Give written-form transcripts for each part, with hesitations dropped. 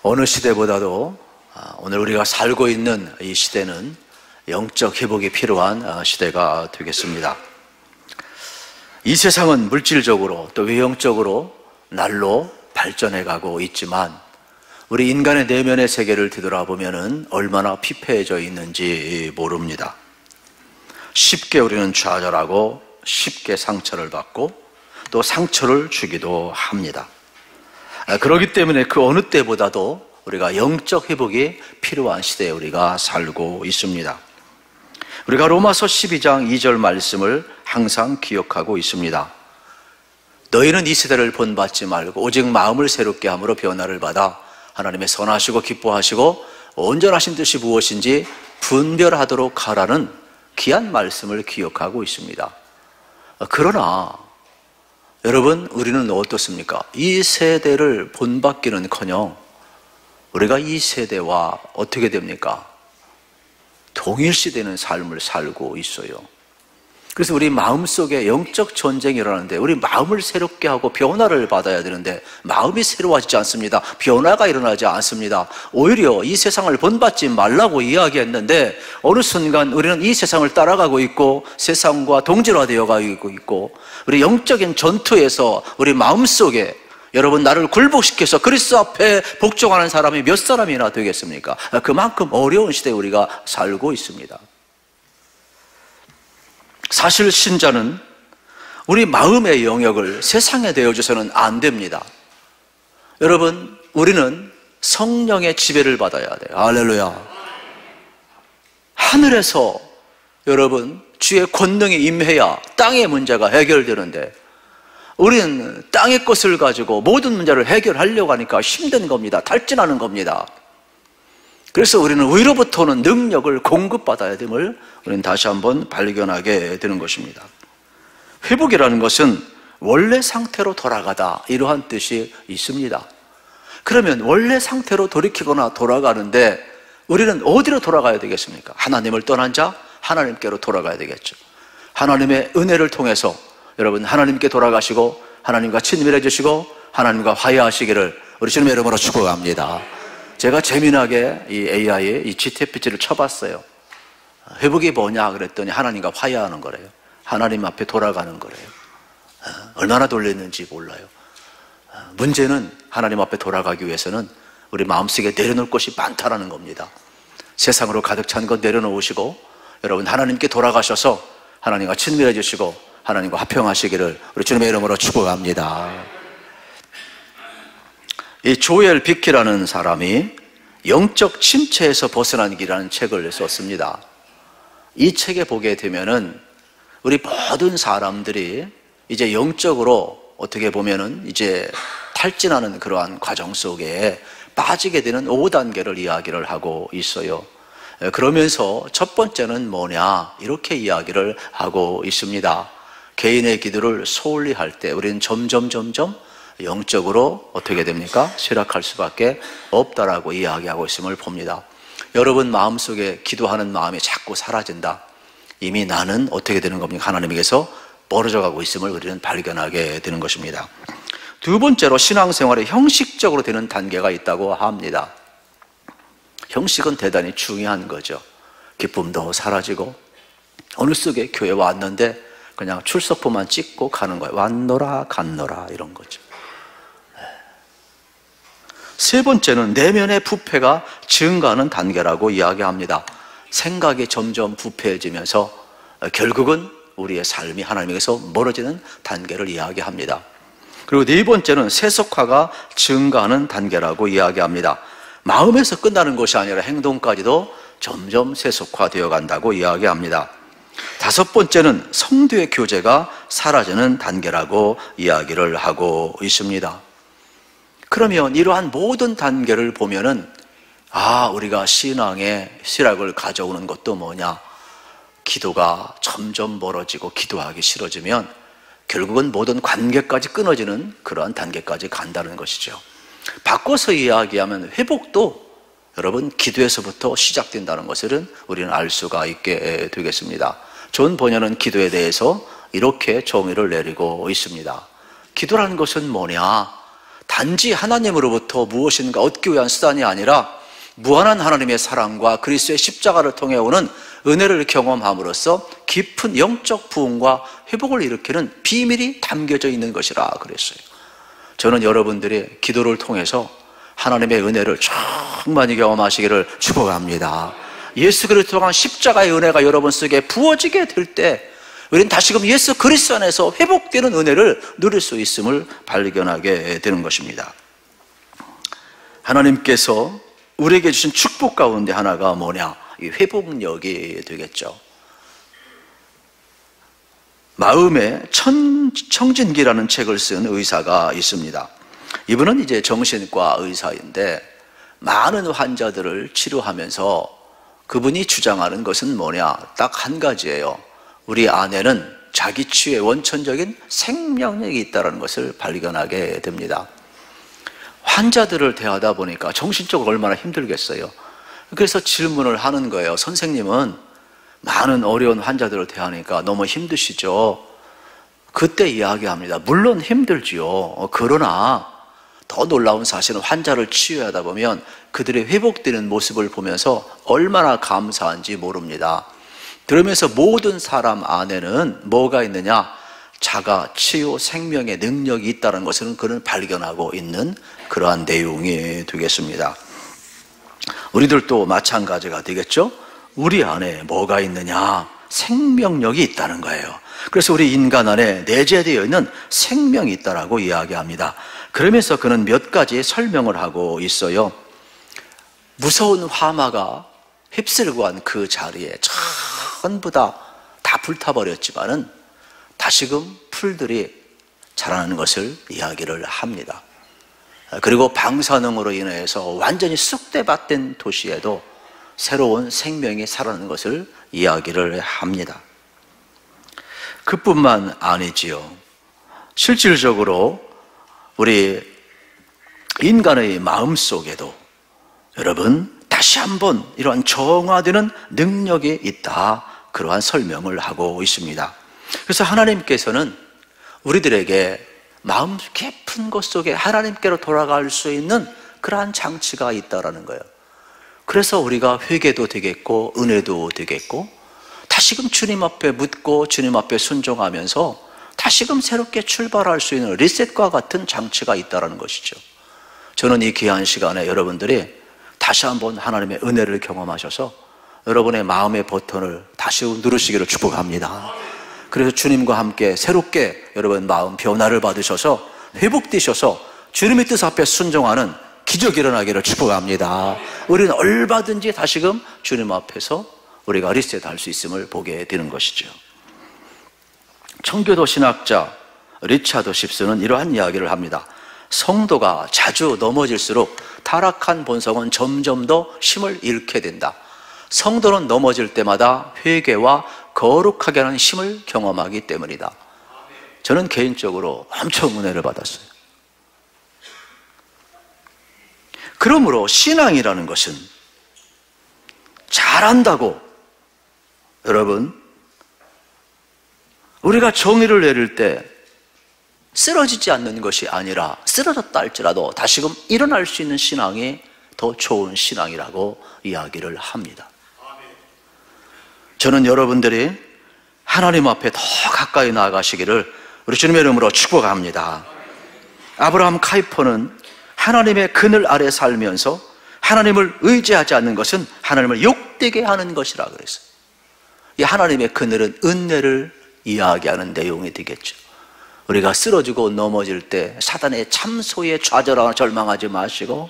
어느 시대보다도 오늘 우리가 살고 있는 이 시대는 영적 회복이 필요한 시대가 되겠습니다. 이 세상은 물질적으로 또 외형적으로 날로 발전해 가고 있지만 우리 인간의 내면의 세계를 뒤돌아보면 얼마나 피폐해져 있는지 모릅니다. 쉽게 우리는 좌절하고 쉽게 상처를 받고 또 상처를 주기도 합니다. 그렇기 때문에 그 어느 때보다도 우리가 영적 회복이 필요한 시대에 우리가 살고 있습니다. 우리가 로마서 12장 2절 말씀을 항상 기억하고 있습니다. 너희는 이 세대를 본받지 말고 오직 마음을 새롭게 함으로 변화를 받아 하나님의 선하시고 기뻐하시고 온전하신 뜻이 무엇인지 분별하도록 하라는 귀한 말씀을 기억하고 있습니다. 그러나 여러분, 우리는 어떻습니까? 이 세대를 본받기는커녕 우리가 이 세대와 어떻게 됩니까? 동일시되는 삶을 살고 있어요. 그래서 우리 마음속에 영적 전쟁이 일어나는데 우리 마음을 새롭게 하고 변화를 받아야 되는데 마음이 새로워지지 않습니다. 변화가 일어나지 않습니다. 오히려 이 세상을 본받지 말라고 이야기했는데 어느 순간 우리는 이 세상을 따라가고 있고 세상과 동질화되어 가고 있고 우리 영적인 전투에서 우리 마음속에 여러분, 나를 굴복시켜서 그리스도 앞에 복종하는 사람이 몇 사람이나 되겠습니까? 그만큼 어려운 시대에 우리가 살고 있습니다. 사실 신자는 우리 마음의 영역을 세상에 내어줘서는 안 됩니다. 여러분, 우리는 성령의 지배를 받아야 돼요. 할렐루야. 하늘에서 여러분 주의 권능이 임해야 땅의 문제가 해결되는데 우리는 땅의 것을 가지고 모든 문제를 해결하려고 하니까 힘든 겁니다. 탈진하는 겁니다. 그래서 우리는 위로부터 오는 능력을 공급받아야 됨을 우리는 다시 한번 발견하게 되는 것입니다. 회복이라는 것은 원래 상태로 돌아가다, 이러한 뜻이 있습니다. 그러면 원래 상태로 돌이키거나 돌아가는데 우리는 어디로 돌아가야 되겠습니까? 하나님을 떠난 자, 하나님께로 돌아가야 되겠죠. 하나님의 은혜를 통해서 여러분, 하나님께 돌아가시고 하나님과 친밀해지시고 하나님과 화해하시기를 우리 주님의 이름으로 축복합니다. 제가 재미나게 이 AI에 이 GTPT를 쳐봤어요. 회복이 뭐냐 그랬더니 하나님과 화해하는 거래요. 하나님 앞에 돌아가는 거래요. 얼마나 돌렸는지 몰라요. 문제는 하나님 앞에 돌아가기 위해서는 우리 마음속에 내려놓을 것이 많다라는 겁니다. 세상으로 가득 찬 것 내려놓으시고 여러분, 하나님께 돌아가셔서 하나님과 친밀해지시고 하나님과 화평하시기를 우리 주님의 이름으로 축복합니다. 이 조엘 비키라는 사람이 영적 침체에서 벗어나는 길이라는 책을 썼습니다. 이 책에 보게 되면은 우리 모든 사람들이 이제 영적으로 어떻게 보면은 이제 탈진하는 그러한 과정 속에 빠지게 되는 5단계를 이야기를 하고 있어요. 그러면서 첫 번째는 뭐냐 이렇게 이야기를 하고 있습니다. 개인의 기도를 소홀히 할 때 우리는 점점 영적으로 어떻게 됩니까? 쇠락할 수밖에 없다라고 이야기하고 있음을 봅니다. 여러분 마음속에 기도하는 마음이 자꾸 사라진다. 이미 나는 어떻게 되는 겁니까? 하나님에게서 멀어져 가고 있음을 우리는 발견하게 되는 것입니다. 두 번째로 신앙생활에 형식적으로 되는 단계가 있다고 합니다. 형식은 대단히 중요한 거죠. 기쁨도 사라지고 어느 속에 교회 왔는데 그냥 출석부만 찍고 가는 거예요. 왔노라 갔노라 이런 거죠. 세 번째는 내면의 부패가 증가하는 단계라고 이야기합니다. 생각이 점점 부패해지면서 결국은 우리의 삶이 하나님에게서 멀어지는 단계를 이야기합니다. 그리고 네 번째는 세속화가 증가하는 단계라고 이야기합니다. 마음에서 끝나는 것이 아니라 행동까지도 점점 세속화되어 간다고 이야기합니다. 다섯 번째는 성도의 교제가 사라지는 단계라고 이야기를 하고 있습니다. 그러면 이러한 모든 단계를 보면은 우리가 신앙의 쇠락을 가져오는 것도 뭐냐? 기도가 점점 멀어지고 기도하기 싫어지면 결국은 모든 관계까지 끊어지는 그러한 단계까지 간다는 것이죠. 바꿔서 이야기하면 회복도 여러분 기도에서부터 시작된다는 것을 우리는 알 수가 있게 되겠습니다. 존 번연은 기도에 대해서 이렇게 정의를 내리고 있습니다. 기도라는 것은 뭐냐? 단지 하나님으로부터 무엇인가 얻기 위한 수단이 아니라 무한한 하나님의 사랑과 그리스도의 십자가를 통해 오는 은혜를 경험함으로써 깊은 영적 부흥과 회복을 일으키는 비밀이 담겨져 있는 것이라 그랬어요. 저는 여러분들이 기도를 통해서 하나님의 은혜를 충만히 경험하시기를 축복합니다. 예수 그리스도를 통한 십자가의 은혜가 여러분 속에 부어지게 될 때 우리는 다시금 예수 그리스도 안에서 회복되는 은혜를 누릴 수 있음을 발견하게 되는 것입니다. 하나님께서 우리에게 주신 축복 가운데 하나가 뭐냐? 이 회복력이 되겠죠. 마음의 청진기라는 책을 쓴 의사가 있습니다. 이분은 이제 정신과 의사인데 많은 환자들을 치료하면서 그분이 주장하는 것은 뭐냐? 딱 한 가지예요. 우리 안에는 자기 치유의 원천적인 생명력이 있다는 것을 발견하게 됩니다. 환자들을 대하다 보니까 정신적으로 얼마나 힘들겠어요. 그래서 질문을 하는 거예요. 선생님은 많은 어려운 환자들을 대하니까 너무 힘드시죠? 그때 이야기합니다. 물론 힘들지요. 그러나 더 놀라운 사실은 환자를 치유하다 보면 그들의 회복되는 모습을 보면서 얼마나 감사한지 모릅니다. 그러면서 모든 사람 안에는 뭐가 있느냐? 자가 치유 생명의 능력이 있다는 것을 그는 발견하고 있는 그러한 내용이 되겠습니다. 우리들도 마찬가지가 되겠죠? 우리 안에 뭐가 있느냐? 생명력이 있다는 거예요. 그래서 우리 인간 안에 내재되어 있는 생명이 있다라고 이야기합니다. 그러면서 그는 몇 가지 설명을 하고 있어요. 무서운 화마가 휩쓸고 간 그 자리에 전부 다 불타버렸지만은 다시금 풀들이 자라는 것을 이야기를 합니다. 그리고 방사능으로 인해서 완전히 쑥대밭된 도시에도 새로운 생명이 살아나는 것을 이야기를 합니다. 그뿐만 아니지요. 실질적으로 우리 인간의 마음속에도 여러분 다시 한번 이러한 정화되는 능력이 있다, 그러한 설명을 하고 있습니다. 그래서 하나님께서는 우리들에게 마음 깊은 곳 속에 하나님께로 돌아갈 수 있는 그러한 장치가 있다라는 거예요. 그래서 우리가 회개도 되겠고 은혜도 되겠고 다시금 주님 앞에 묻고 주님 앞에 순종하면서 다시금 새롭게 출발할 수 있는 리셋과 같은 장치가 있다는 것이죠. 저는 이 귀한 시간에 여러분들이 다시 한번 하나님의 은혜를 경험하셔서 여러분의 마음의 버튼을 다시 누르시기를 축복합니다. 그래서 주님과 함께 새롭게 여러분 마음 변화를 받으셔서 회복되셔서 주님의 뜻 앞에 순종하는 기적이 일어나기를 축복합니다. 우리는 얼마든지 다시금 주님 앞에서 우리가 리셋할 수 있음을 보게 되는 것이죠. 청교도 신학자 리차드 십스는 이러한 이야기를 합니다. 성도가 자주 넘어질수록 타락한 본성은 점점 더 힘을 잃게 된다. 성도는 넘어질 때마다 회개와 거룩하게 하는 힘을 경험하기 때문이다. 저는 개인적으로 엄청 은혜를 받았어요. 그러므로 신앙이라는 것은 잘한다고 여러분 우리가 정의를 내릴 때 쓰러지지 않는 것이 아니라 쓰러졌다 할지라도 다시금 일어날 수 있는 신앙이 더 좋은 신앙이라고 이야기를 합니다. 저는 여러분들이 하나님 앞에 더 가까이 나아가시기를 우리 주님의 이름으로 축복합니다. 아브라함 카이퍼는 하나님의 그늘 아래 살면서 하나님을 의지하지 않는 것은 하나님을 욕되게 하는 것이라 그랬어요. 이 하나님의 그늘은 은혜를 이야기하는 내용이 되겠죠. 우리가 쓰러지고 넘어질 때 사단의 참소에 좌절하거나 절망하지 마시고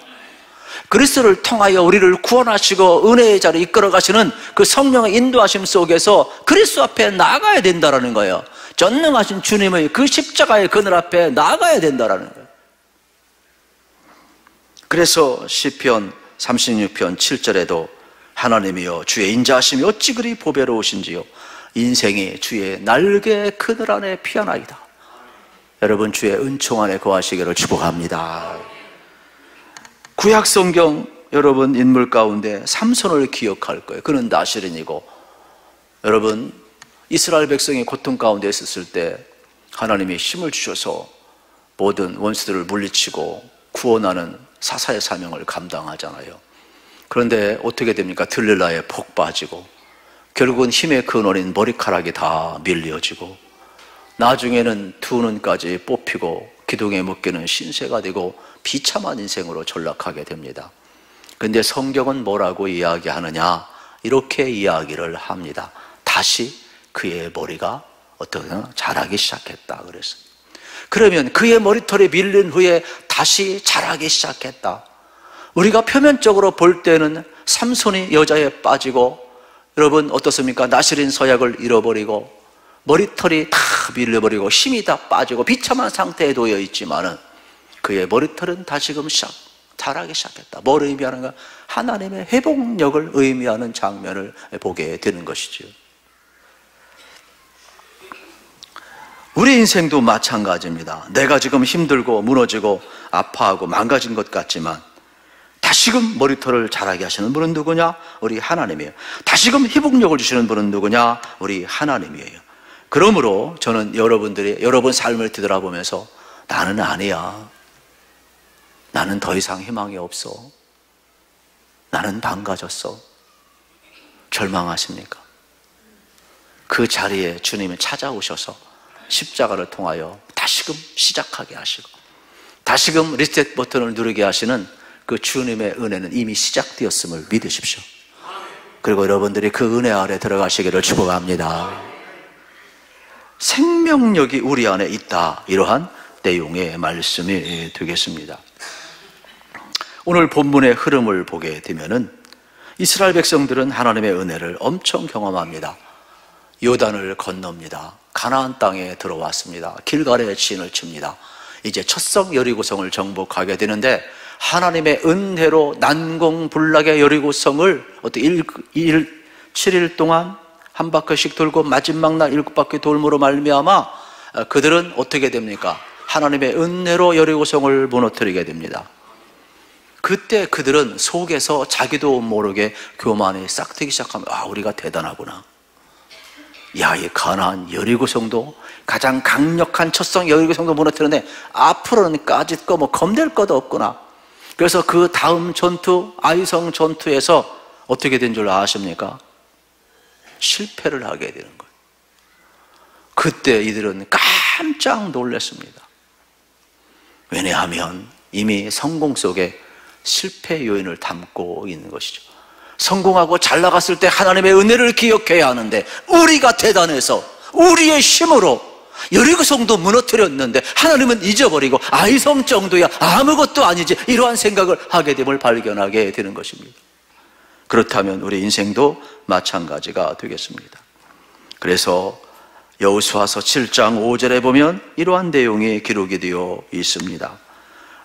그리스도를 통하여 우리를 구원하시고 은혜의 자리에 이끌어 가시는 그 성령의 인도하심 속에서 그리스도 앞에 나아가야 된다는 거예요. 전능하신 주님의 그 십자가의 그늘 앞에 나아가야 된다는 거예요. 그래서 시편 36편 7절에도 하나님이여 주의 인자하심이 어찌 그리 보배로우신지요 인생이 주의 날개 그늘 안에 피어나이다. 여러분 주의 은총 안에 거하시기를 축복합니다. 구약 성경 여러분 인물 가운데 삼손을 기억할 거예요. 그는 나실인이고 여러분 이스라엘 백성이 고통 가운데 있었을 때 하나님이 힘을 주셔서 모든 원수들을 물리치고 구원하는 사사의 사명을 감당하잖아요. 그런데 어떻게 됩니까? 들릴라에 복 빠지고 결국은 힘의 근원인 머리카락이 다 밀려지고 나중에는 두 눈까지 뽑히고 기둥에 묶이는 신세가 되고 비참한 인생으로 전락하게 됩니다. 그런데 성경은 뭐라고 이야기하느냐? 이렇게 이야기를 합니다. 다시 그의 머리가 어떻게 자라기 시작했다 그랬어요. 그러면 그의 머리털이 밀린 후에 다시 자라기 시작했다. 우리가 표면적으로 볼 때는 삼손이 여자에 빠지고, 여러분 어떻습니까? 나실인 서약을 잃어버리고 머리털이 다 밀려버리고 힘이 다 빠지고 비참한 상태에 놓여 있지만은 그의 머리털은 다시금 자라기 시작했다. 뭘 의미하는가? 하나님의 회복력을 의미하는 장면을 보게 되는 것이죠. 우리 인생도 마찬가지입니다. 내가 지금 힘들고 무너지고 아파하고 망가진 것 같지만 다시금 머리털을 자라게 하시는 분은 누구냐? 우리 하나님이에요. 다시금 회복력을 주시는 분은 누구냐? 우리 하나님이에요. 그러므로 저는 여러분 삶을 뒤돌아보면서 나는 아니야, 나는 더 이상 희망이 없어, 나는 망가졌어, 절망하십니까? 그 자리에 주님이 찾아오셔서 십자가를 통하여 다시금 시작하게 하시고 다시금 리셋 버튼을 누르게 하시는 그 주님의 은혜는 이미 시작되었음을 믿으십시오. 그리고 여러분들이 그 은혜 아래 들어가시기를 축복합니다. 생명력이 우리 안에 있다, 이러한 내용의 말씀이 되겠습니다. 오늘 본문의 흐름을 보게 되면은 이스라엘 백성들은 하나님의 은혜를 엄청 경험합니다. 요단을 건넙니다. 가나안 땅에 들어왔습니다. 길갈에 진을 칩니다. 이제 첫성 여리고성을 정복하게 되는데 하나님의 은혜로 난공불락의 여리고성을 어떻게 7일 동안 한 바퀴씩 돌고 마지막 날 7바퀴 돌므로 말미암아 그들은 어떻게 됩니까? 하나님의 은혜로 여리고성을 무너뜨리게 됩니다. 그때 그들은 속에서 자기도 모르게 교만이 싹트기 시작하면 우리가 대단하구나. 야, 이 가나안 여리고성도 가장 강력한 첫성 여리고성도 무너뜨렸네. 앞으로는 까짓 거 겁낼 것도 없구나. 그래서 그 다음 전투, 아이성 전투에서 어떻게 된 줄 아십니까? 실패를 하게 되는 거예요. 그때 이들은 깜짝 놀랐습니다. 왜냐하면 이미 성공 속에 실패 요인을 담고 있는 것이죠. 성공하고 잘 나갔을 때 하나님의 은혜를 기억해야 하는데 우리가 대단해서 우리의 힘으로 여리고성도 무너뜨렸는데 하나님은 잊어버리고 아이성 정도야 아무것도 아니지, 이러한 생각을 하게 됨을 발견하게 되는 것입니다. 그렇다면 우리 인생도 마찬가지가 되겠습니다. 그래서 여호수아서 7장 5절에 보면 이러한 내용이 기록이 되어 있습니다.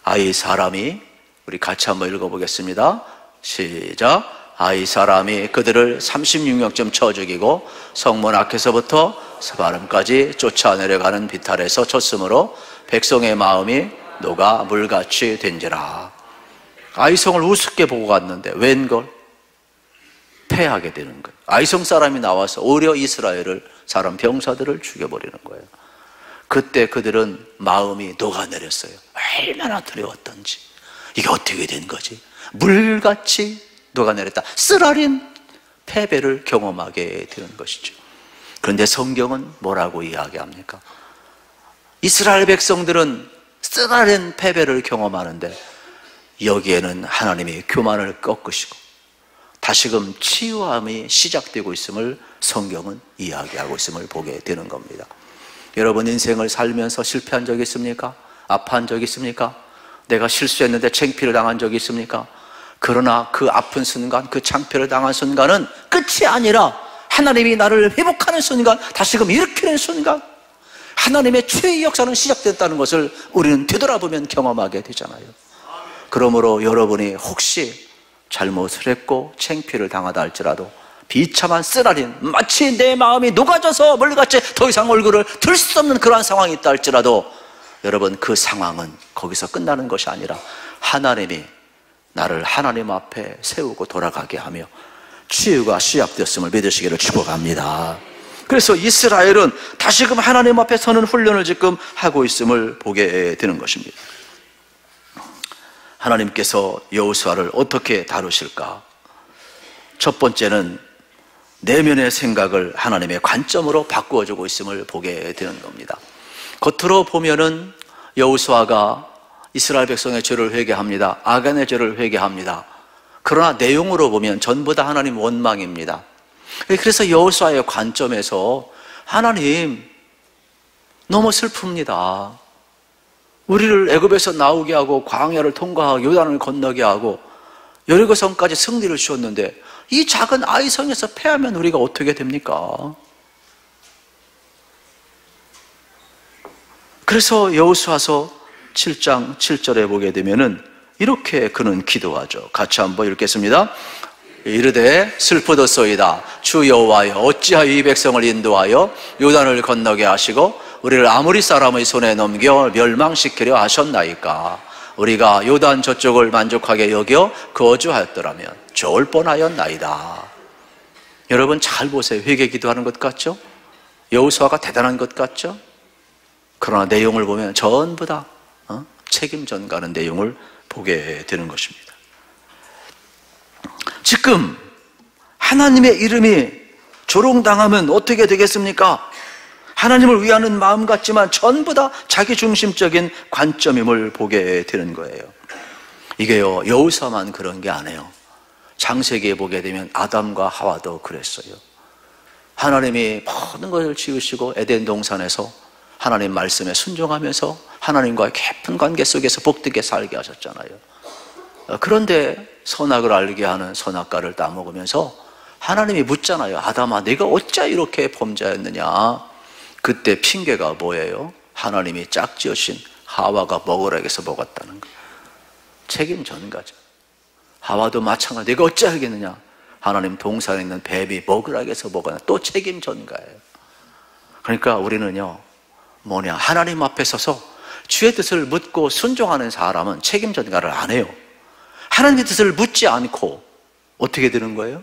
아이 사람이, 우리 같이 한번 읽어보겠습니다. 시작. 아이 사람이 그들을 36년쯤 쳐 죽이고 성문 앞에서부터 스바름까지 쫓아내려가는 비탈에서 쳤으므로 백성의 마음이 녹아 물같이 된지라. 아이성을 우습게 보고 갔는데 웬걸? 패하게 되는 거예요. 아이성 사람이 나와서 오히려 이스라엘을, 사람 병사들을 죽여버리는 거예요. 그때 그들은 마음이 녹아내렸어요. 얼마나 두려웠던지. 이게 어떻게 된 거지? 물같이 녹아내렸다. 쓰라린 패배를 경험하게 되는 것이죠. 그런데 성경은 뭐라고 이야기합니까? 이스라엘 백성들은 쓰라린 패배를 경험하는데 여기에는 하나님이 교만을 꺾으시고 다시금 치유함이 시작되고 있음을 성경은 이야기하고 있음을 보게 되는 겁니다. 여러분 인생을 살면서 실패한 적이 있습니까? 아파한 적이 있습니까? 내가 실수했는데 창피를 당한 적이 있습니까? 그러나 그 아픈 순간, 그 창피를 당한 순간은 끝이 아니라 하나님이 나를 회복하는 순간, 다시금 일으키는 순간, 하나님의 최후의 역사는 시작됐다는 것을 우리는 되돌아보면 경험하게 되잖아요. 그러므로 여러분이 혹시 잘못을 했고 창피를 당하다 할지라도 비참한 쓰라린, 마치 내 마음이 녹아져서 멀같이 더 이상 얼굴을 들 수 없는 그러한 상황이 있다 할지라도 여러분 그 상황은 거기서 끝나는 것이 아니라 하나님이 나를 하나님 앞에 세우고 돌아가게 하며 치유가 시작되었음을 믿으시기를 축복합니다. 그래서 이스라엘은 다시금 하나님 앞에 서는 훈련을 지금 하고 있음을 보게 되는 것입니다. 하나님께서 여호수아를 어떻게 다루실까? 첫 번째는 내면의 생각을 하나님의 관점으로 바꾸어주고 있음을 보게 되는 겁니다. 겉으로 보면은 여호수아가 이스라엘 백성의 죄를 회개합니다. 아간의 죄를 회개합니다. 그러나 내용으로 보면 전부 다 하나님 원망입니다. 그래서 여호수아의 관점에서 하나님 너무 슬픕니다. 우리를 애굽에서 나오게 하고 광야를 통과하고 요단을 건너게 하고 여리고성까지 승리를 주었는데 이 작은 아이성에서 패하면 우리가 어떻게 됩니까? 그래서 여호수아서 7장 7절에 보게 되면은 이렇게 그는 기도하죠. 같이 한번 읽겠습니다. 이르되 슬프도소이다. 주 여호와여 어찌하여 이 백성을 인도하여 요단을 건너게 하시고 우리를 아모리 사람의 손에 넘겨 멸망시키려 하셨나이까? 우리가 요단 저쪽을 만족하게 여겨 거주하였더라면 좋을 뻔하였나이다. 여러분 잘 보세요. 회개 기도하는 것 같죠? 여호수아가 대단한 것 같죠? 그러나 내용을 보면 전부 다 책임 전가하는 내용을 보게 되는 것입니다. 지금 하나님의 이름이 조롱당하면 어떻게 되겠습니까? 하나님을 위하는 마음 같지만 전부 다 자기 중심적인 관점임을 보게 되는 거예요. 이게요, 여호수아만 그런 게 아니에요. 창세기에 보게 되면 아담과 하와도 그랬어요. 하나님이 모든 것을 지으시고 에덴 동산에서 하나님 말씀에 순종하면서 하나님과의 깊은 관계 속에서 복되게 살게 하셨잖아요. 그런데 선악을 알게 하는 선악과를 따먹으면서 하나님이 묻잖아요. 아담아, 네가 어찌 이렇게 범죄했느냐? 그때 핑계가 뭐예요? 하나님이 짝지으신 하와가 먹으라 해서 먹었다는 거예요. 책임 전가죠. 하와도 마찬가지. 네가 어찌 알겠느냐? 하나님 동산에 있는 뱀이 먹으라 해서 먹었나? 또 책임 전가예요. 그러니까 우리는요, 하나님 앞에 서서 주의 뜻을 묻고 순종하는 사람은 책임 전가를 안 해요. 하나님의 뜻을 묻지 않고 어떻게 되는 거예요?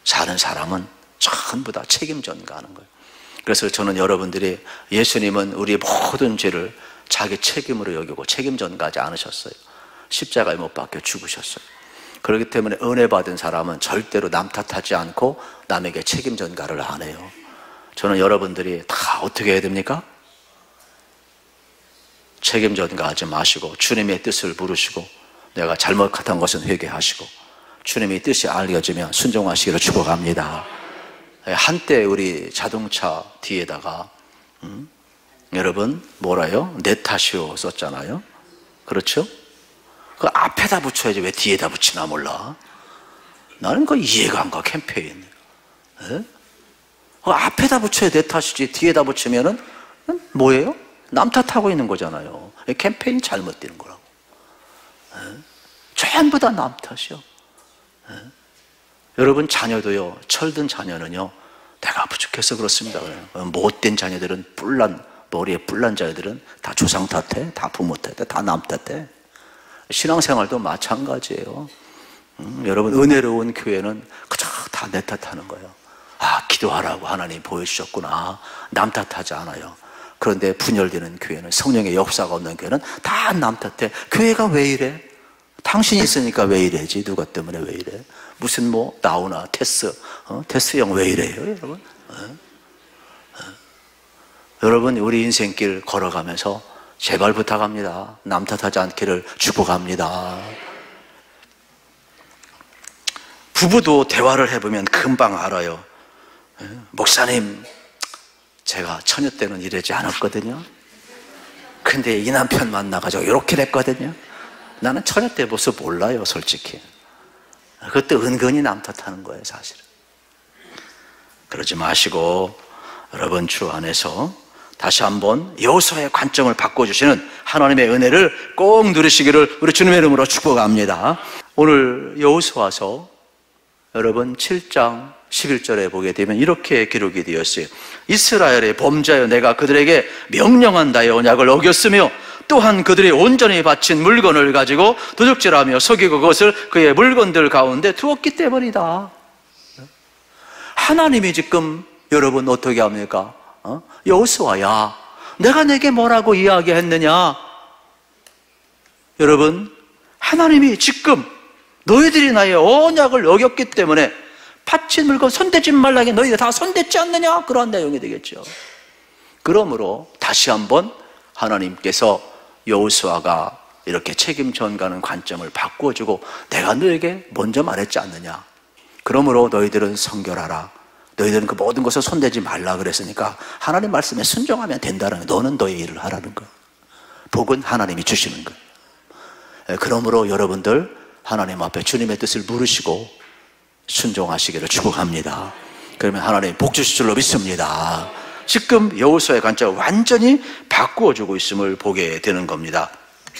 사는 사람은 전부 다 책임 전가하는 거예요. 그래서 저는 여러분들이 예수님은 우리의 모든 죄를 자기 책임으로 여기고 책임 전가하지 않으셨어요. 십자가에 못 박혀 죽으셨어요. 그렇기 때문에 은혜 받은 사람은 절대로 남 탓하지 않고 남에게 책임 전가를 안 해요. 저는 여러분들이 다 어떻게 해야 됩니까? 책임 전가하지 마시고 주님의 뜻을 물으시고 내가 잘못한 것은 회개하시고 주님의 뜻이 알려지면 순종하시기를 축복합니다. 한때 우리 자동차 뒤에다가 여러분 뭐라요? 내 탓이요 썼잖아요. 그렇죠? 그 앞에다 붙여야지 왜 뒤에다 붙이나 몰라. 나는 그 이해가 안 가. 캠페인 그 앞에다 붙여야 내 탓이지 뒤에다 붙이면은 뭐예요? 남 탓하고 있는 거잖아요. 캠페인이 잘못되는 거라고. 전부 다 남 탓이요. 여러분 자녀도요, 철든 자녀는요, 내가 부족해서 그렇습니다. 못된 자녀들은 머리에 뿔난 자녀들은 다 조상 탓해, 다 부모 탓해, 다 남 탓해. 신앙생활도 마찬가지예요. 여러분 은혜로운 교회는 그저 다 내 탓하는 거예요. 아, 기도하라고 하나님 보여주셨구나. 남 탓하지 않아요. 그런데 분열되는 교회는, 성령의 역사가 없는 교회는 다 남 탓해. 교회가 왜 이래? 당신이 있으니까 왜 이래지? 누가 때문에 왜 이래? 무슨 나우나 테스 형 왜 이래요, 여러분? 여러분 우리 인생길 걸어가면서 제발 부탁합니다. 남 탓하지 않기를 축복합니다. 부부도 대화를 해보면 금방 알아요. 목사님, 제가 처녀 때는 이러지 않았거든요. 근데 이 남편 만나가지고 이렇게 됐거든요. 나는 처녀 때 모습 몰라요, 솔직히. 그것도 은근히 남 탓하는 거예요, 사실은. 그러지 마시고 여러분 주 안에서 다시 한번 여호수아의 관점을 바꿔주시는 하나님의 은혜를 꼭 누리시기를 우리 주님의 이름으로 축복합니다. 오늘 여호수아서 여러분 7장 11절에 보게 되면 이렇게 기록이 되었어요. 이스라엘의 범죄하여 내가 그들에게 명령한 나의 언약을 어겼으며 또한 그들이 온전히 바친 물건을 가지고 도적질하며 속이고 그것을 그의 물건들 가운데 두었기 때문이다. 하나님이 지금 여러분 어떻게 합니까? 여호수아야, 내가 내게 뭐라고 이야기했느냐? 여러분, 하나님이 지금 너희들이 나의 언약을 어겼기 때문에 바친 물건 손대지 말라게 너희들 다 손댔지 않느냐? 그런 내용이 되겠죠. 그러므로 다시 한번 하나님께서 여호수아가 이렇게 책임 전가하는 관점을 바꾸어주고, 내가 너에게 먼저 말했지 않느냐? 그러므로 너희들은 성결하라. 너희들은 그 모든 것을 손대지 말라 그랬으니까 하나님 말씀에 순종하면 된다는 거예요. 너는 너의 일을 하라는 거예요. 복은 하나님이 주시는 거예요. 그러므로 여러분들 하나님 앞에 주님의 뜻을 물으시고 순종하시기를 축복합니다. 그러면 하나님 복 주실 줄로 믿습니다. 지금 여호수아의 관점을 완전히 바꾸어주고 있음을 보게 되는 겁니다.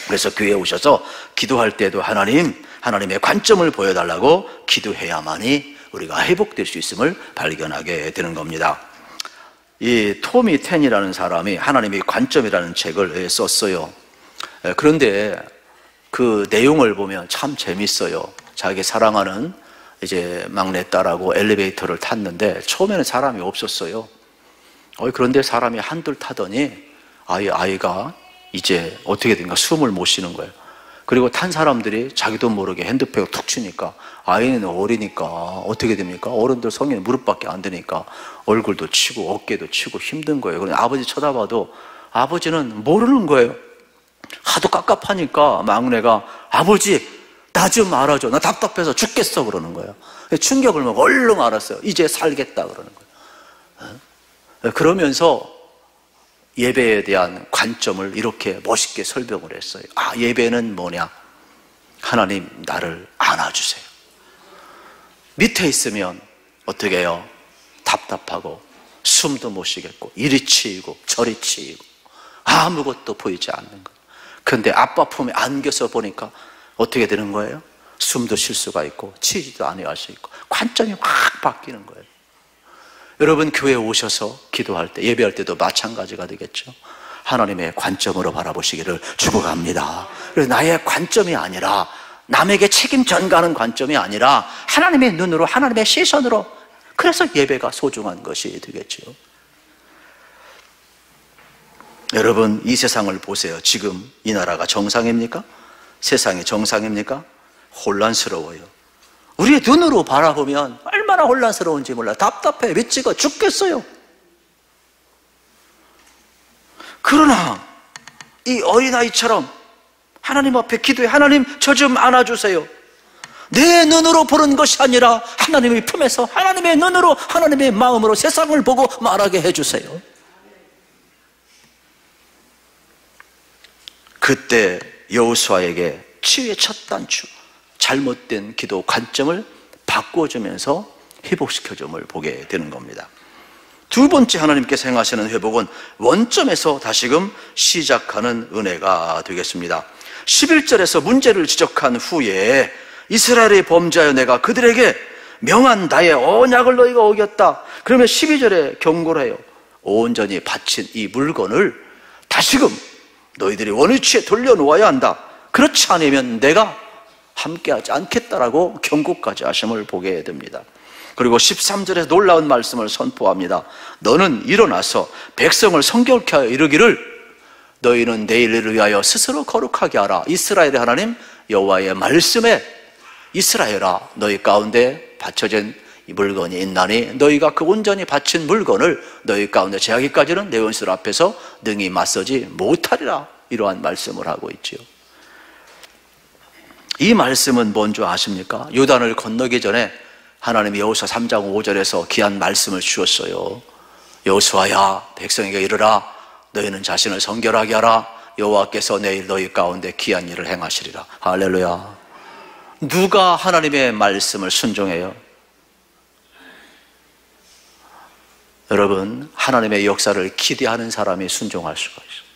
그래서 교회에 오셔서 기도할 때도 하나님의 관점을 보여달라고 기도해야만이 우리가 회복될 수 있음을 발견하게 되는 겁니다. 이 토미 텐이라는 사람이 하나님의 관점이라는 책을 썼어요. 그런데 그 내용을 보면 참 재밌어요. 자기 사랑하는 이제 막내딸하고 엘리베이터를 탔는데 처음에는 사람이 없었어요. 그런데 사람이 한둘 타더니 아이가 이제 어떻게 된가 숨을 못 쉬는 거예요. 그리고 탄 사람들이 자기도 모르게 핸드백을 툭 치니까 아이는 어리니까 어떻게 됩니까? 어른들 성인 무릎밖에 안 되니까 얼굴도 치고 어깨도 치고 힘든 거예요. 그런데 아버지 쳐다봐도 아버지는 모르는 거예요. 하도 깝깝하니까 막내가 아버지 나 좀 알아줘. 나 답답해서 죽겠어 그러는 거예요. 충격을 먹고 얼른 알았어요. 이제 살겠다 그러는 거예요. 그러면서 예배에 대한 관점을 이렇게 멋있게 설명을 했어요. 예배는 뭐냐? 하나님 나를 안아주세요. 밑에 있으면 어떻게 해요? 답답하고 숨도 못 쉬겠고 이리 치이고 저리 치이고 아무것도 보이지 않는 거예요. 그런데 아빠 품에 안겨서 보니까 어떻게 되는 거예요? 숨도 쉴 수가 있고 치지도 않을 수 있고 관점이 확 바뀌는 거예요. 여러분 교회에 오셔서 기도할 때 예배할 때도 마찬가지가 되겠죠. 하나님의 관점으로 바라보시기를 축복합니다. 그래서 나의 관점이 아니라 남에게 책임 전가하는 관점이 아니라 하나님의 눈으로 하나님의 시선으로, 그래서 예배가 소중한 것이 되겠죠. 여러분 이 세상을 보세요. 지금 이 나라가 정상입니까? 세상이 정상입니까? 혼란스러워요. 우리의 눈으로 바라보면 얼마나 혼란스러운지 몰라요. 답답해 미치고 죽겠어요. 그러나 이 어린아이처럼 하나님 앞에 기도해. 하나님 저 좀 안아주세요. 내 눈으로 보는 것이 아니라 하나님의 품에서 하나님의 눈으로 하나님의 마음으로 세상을 보고 말하게 해주세요. 그때 여호수아에게 치유의 첫 단추, 잘못된 기도 관점을 바꿔주면서 회복시켜줌을 보게 되는 겁니다. 두 번째 하나님께서 행하시는 회복은 원점에서 다시금 시작하는 은혜가 되겠습니다. 11절에서 문제를 지적한 후에 이스라엘의 범죄하여 내가 그들에게 명한 나의 언약을 너희가 어겼다. 그러면 12절에 경고를 해요. 온전히 바친 이 물건을 다시금 너희들이 원위치에 돌려놓아야 한다. 그렇지 않으면 내가 함께하지 않겠다라고 경고까지 하심을 보게 됩니다. 그리고 13절에 놀라운 말씀을 선포합니다. 너는 일어나서 백성을 성결케 하여 이르기를 너희는 내일을 위하여 스스로 거룩하게 하라. 이스라엘의 하나님 여호와의 말씀에 이스라엘아 너희 가운데 바쳐진 이 물건이 있나니 너희가 그 온전히 바친 물건을 너희 가운데 제하기까지는 내 원수들 앞에서 능히 맞서지 못하리라. 이러한 말씀을 하고 있지요. 이 말씀은 뭔지 아십니까? 요단을 건너기 전에 하나님이 여호수아 3장 5절에서 귀한 말씀을 주셨어요. 여호수아야 백성에게 이르라 너희는 자신을 성결하게 하라. 여호와께서 내일 너희 가운데 귀한 일을 행하시리라. 할렐루야. 누가 하나님의 말씀을 순종해요? 여러분 하나님의 역사를 기대하는 사람이 순종할 수가 있어요.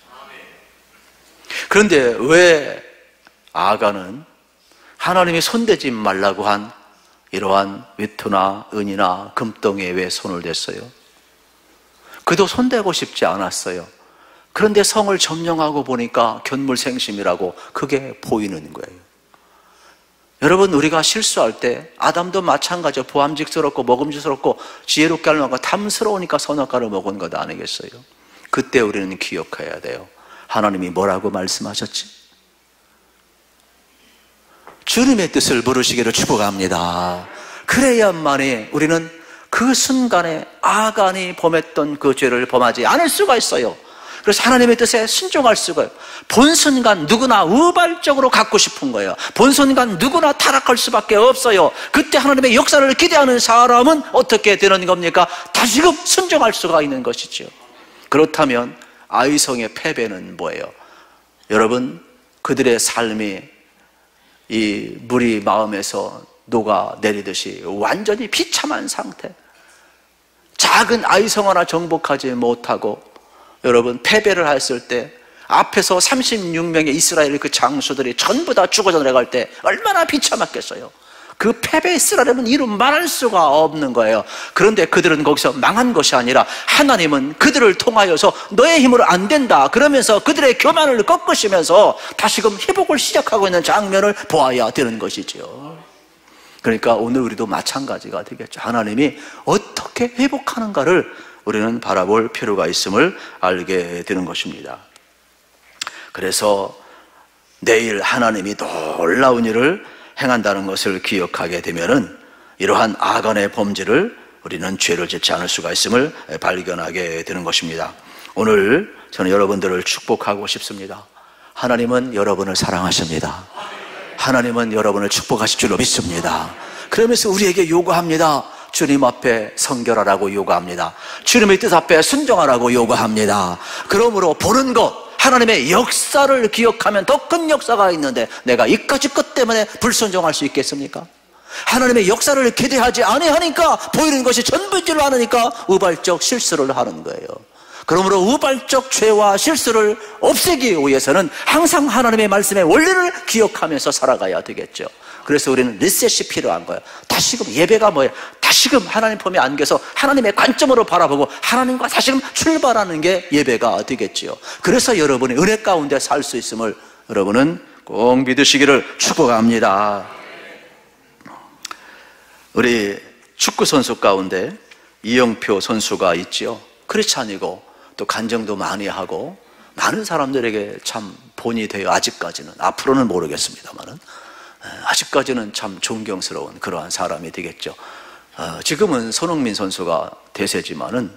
그런데 왜 아가는 하나님이 손대지 말라고 한 이러한 위토나 은이나 금덩이에 왜 손을 댔어요? 그도 손대고 싶지 않았어요. 그런데 성을 점령하고 보니까 견물생심이라고 그게 보이는 거예요. 여러분, 우리가 실수할 때 아담도 마찬가지로 보암직스럽고 먹음직스럽고 지혜롭게 하려고 탐스러우니까 선악과를 먹은 것 아니겠어요? 그때 우리는 기억해야 돼요. 하나님이 뭐라고 말씀하셨지? 주님의 뜻을 물으시기를 축복합니다. 그래야만이 우리는 그 순간에 아간이 범했던 그 죄를 범하지 않을 수가 있어요. 그래서 하나님의 뜻에 순종할 수가 있어요. 본 순간 누구나 우발적으로 갖고 싶은 거예요. 본 순간 누구나 타락할 수밖에 없어요. 그때 하나님의 역사를 기대하는 사람은 어떻게 되는 겁니까? 다시금 순종할 수가 있는 것이죠. 그렇다면 아이성의 패배는 뭐예요? 여러분, 그들의 삶이 이 물이 마음에서 녹아내리듯이 완전히 비참한 상태, 작은 아이성 하나 정복하지 못하고 여러분 패배를 했을 때 앞에서 36명의 이스라엘 그 장수들이 전부 다 죽어져 내려갈 때 얼마나 비참했겠어요. 그 패배의 쓰라림은 이루 말할 수가 없는 거예요. 그런데 그들은 거기서 망한 것이 아니라 하나님은 그들을 통하여서 너의 힘으로 안 된다 그러면서 그들의 교만을 꺾으시면서 다시금 회복을 시작하고 있는 장면을 보아야 되는 것이죠. 그러니까 오늘 우리도 마찬가지가 되겠죠. 하나님이 어떻게 회복하는가를 우리는 바라볼 필요가 있음을 알게 되는 것입니다. 그래서 내일 하나님이 놀라운 일을 행한다는 것을 기억하게 되면은 이러한 아간의 범죄를 우리는 죄를 짓지 않을 수가 있음을 발견하게 되는 것입니다. 오늘 저는 여러분들을 축복하고 싶습니다. 하나님은 여러분을 사랑하십니다. 하나님은 여러분을 축복하실 줄로 믿습니다. 그러면서 우리에게 요구합니다. 주님 앞에 성결하라고 요구합니다. 주님의 뜻 앞에 순종하라고 요구합니다. 그러므로 보는 것, 하나님의 역사를 기억하면 더 큰 역사가 있는데 내가 이까짓 것 때문에 불순종할 수 있겠습니까? 하나님의 역사를 기대하지 아니하니까 보이는 것이 전부인 줄 아니까 우발적 실수를 하는 거예요. 그러므로 우발적 죄와 실수를 없애기 위해서는 항상 하나님의 말씀의 원리를 기억하면서 살아가야 되겠죠. 그래서 우리는 리셋이 필요한 거예요. 다시금 예배가 뭐예요? 다시금 하나님 품에 안겨서 하나님의 관점으로 바라보고 하나님과 다시금 출발하는 게 예배가 되겠지요. 그래서 여러분이 은혜 가운데 살 수 있음을 여러분은 꼭 믿으시기를 축복합니다. 우리 축구 선수 가운데 이영표 선수가 있죠. 크리스찬이고 또 간증도 많이 하고 많은 사람들에게 참 본이 돼요. 아직까지는. 앞으로는 모르겠습니다만은 아직까지는 참 존경스러운 그러한 사람이 되겠죠. 지금은 손흥민 선수가 대세지만은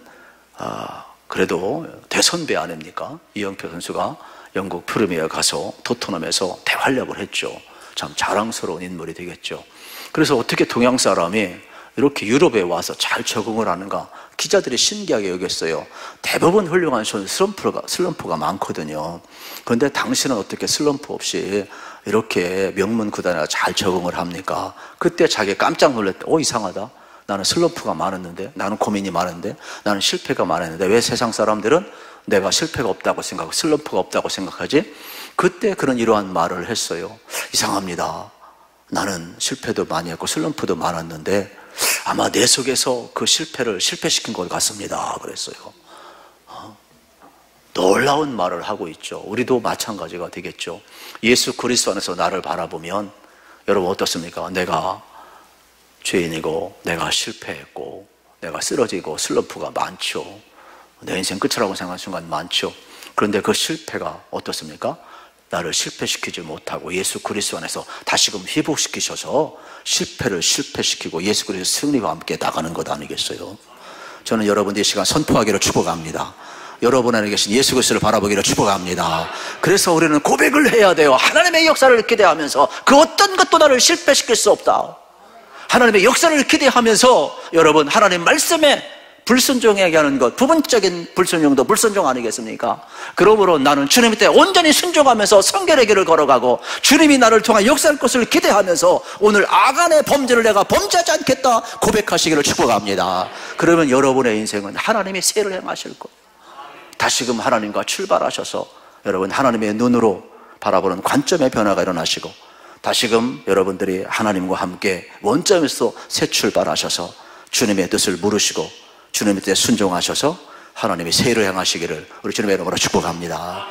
그래도 대선배 아닙니까? 이영표 선수가 영국 프리미어에 가서 토트넘에서 대활약을 했죠. 참 자랑스러운 인물이 되겠죠. 그래서 어떻게 동양 사람이 이렇게 유럽에 와서 잘 적응을 하는가 기자들이 신기하게 여겼어요. 대부분 훌륭한 슬럼프가 많거든요. 그런데 당신은 어떻게 슬럼프 없이 이렇게 명문 구단에 잘 적응을 합니까? 그때 자기가 깜짝 놀랐대. 이상하다. 나는 슬럼프가 많았는데, 나는 고민이 많은데, 나는 실패가 많았는데 왜 세상 사람들은 내가 실패가 없다고 생각하고 슬럼프가 없다고 생각하지? 그때 그런 이러한 말을 했어요. 이상합니다. 나는 실패도 많이 했고 슬럼프도 많았는데 아마 내 속에서 그 실패를 실패시킨 것 같습니다. 그랬어요. 놀라운 말을 하고 있죠. 우리도 마찬가지가 되겠죠. 예수 그리스도 안에서 나를 바라보면 여러분 어떻습니까? 내가 죄인이고 내가 실패했고 내가 쓰러지고 슬럼프가 많죠. 내 인생 끝이라고 생각하는 순간 많죠. 그런데 그 실패가 어떻습니까? 나를 실패시키지 못하고 예수 그리스도 안에서 다시금 회복시키셔서 실패를 실패시키고 예수 그리스도 승리와 함께 나가는 것 아니겠어요? 저는 여러분들이 이 시간 선포하기를 축복합니다. 여러분 안에 계신 예수 그리스도를 바라보기를 축복합니다. 그래서 우리는 고백을 해야 돼요. 하나님의 역사를 기대하면서 그 어떤 것도 나를 실패시킬 수 없다. 하나님의 역사를 기대하면서 여러분 하나님 말씀에 불순종하게 하는 것, 부분적인 불순종도 불순종 아니겠습니까? 그러므로 나는 주님 밑에 온전히 순종하면서 성결의 길을 걸어가고 주님이 나를 통한 역사할 것을 기대하면서 오늘 아간의 범죄를 내가 범죄하지 않겠다 고백하시기를 축복합니다. 그러면 여러분의 인생은 하나님이 세를 행하실 거예요. 다시금 하나님과 출발하셔서 여러분 하나님의 눈으로 바라보는 관점의 변화가 일어나시고 다시금 여러분들이 하나님과 함께 원점에서 새 출발하셔서 주님의 뜻을 물으시고 주님의 뜻에 순종하셔서 하나님이 세를 행하시기를 우리 주님의 이름으로 축복합니다.